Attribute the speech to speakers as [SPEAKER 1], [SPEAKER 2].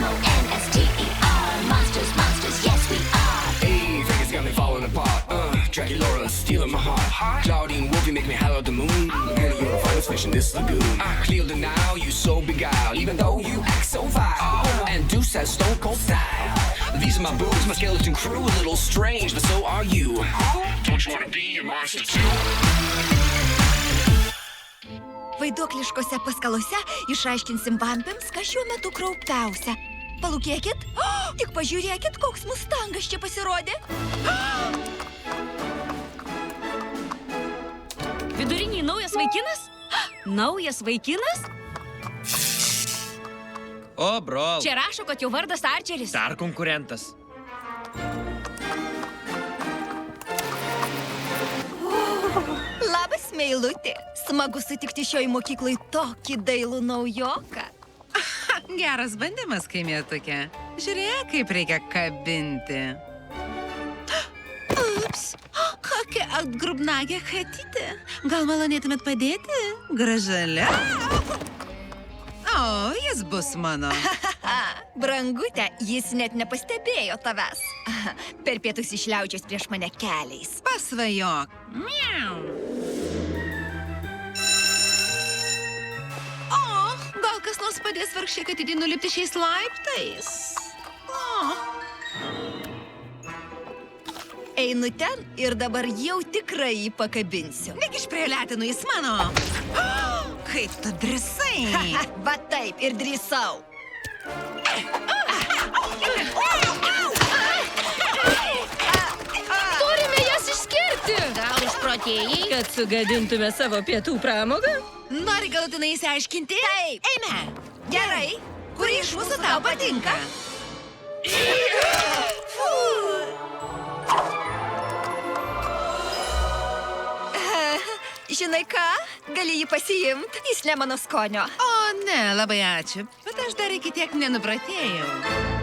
[SPEAKER 1] M-O-N-S-T-E-R. Monsters, monsters, yes we are.
[SPEAKER 2] Hey, Vegas got me falling apart. Draculaura stealing my heart. Claudine Wolfie make me holler at the moon. And you're a finest fish in this lagoon. Cleo denial, you so beguiled, even though you act so vile. And Deuce has stone cold style. These are my boobs, my skeleton crew, a little strange, but so are you. Don't you wanna be a monster too?
[SPEAKER 3] Vaiduokliškose paskalose išaiškinsim vampėms, kas šiuo metu kraupiausia. Palūkėkit, tik pažiūrėkit, koks mustangas čia pasirodė.
[SPEAKER 4] Viduriniai naujas vaikinas? Naujas vaikinas?
[SPEAKER 5] O, brol.
[SPEAKER 4] Čia rašo, kad jo vardas Arčeris.
[SPEAKER 5] Dar konkurentas.
[SPEAKER 3] Labas, meilutė. Smagu sutikti šioj mokyklai tokį dailų naujoką.
[SPEAKER 6] Geras bandymas, kaimėtukė. Žiūrėk, kaip reikia kabinti. Ups, kokia atgrubnagė chatytė. Gal malonėtumėt padėti? Gražalia. O, jis bus mano.
[SPEAKER 3] Brangutė, jis net nepastebėjo tavęs. Per pietus išliaučias prieš mane keliais.
[SPEAKER 6] Pasvajok. Miau. O, gal kas nors padės vargšiai katidį nulipti šiais laiptais?
[SPEAKER 3] Einu ten ir dabar jau tikrai jį pakabinsiu.
[SPEAKER 6] Lik išprieletinu, jis mano. Kaip tu drįsai?
[SPEAKER 3] Va taip ir drįsau.
[SPEAKER 4] Turime jas išskirti.
[SPEAKER 1] Gal išprotėjai?
[SPEAKER 4] Kad sugadintume savo pietų pramogą?
[SPEAKER 6] Nori galutinai įsiaiškinti?
[SPEAKER 3] Taip.
[SPEAKER 6] Eime.
[SPEAKER 3] Gerai.
[SPEAKER 6] Kuri iš mūsų tau patinka?
[SPEAKER 3] Žinai ką? Gali jį pasiimt. Jis ne mano skonio.
[SPEAKER 6] O, ne, labai ačiū. Bet aš dar iki tiek nenupratėjau.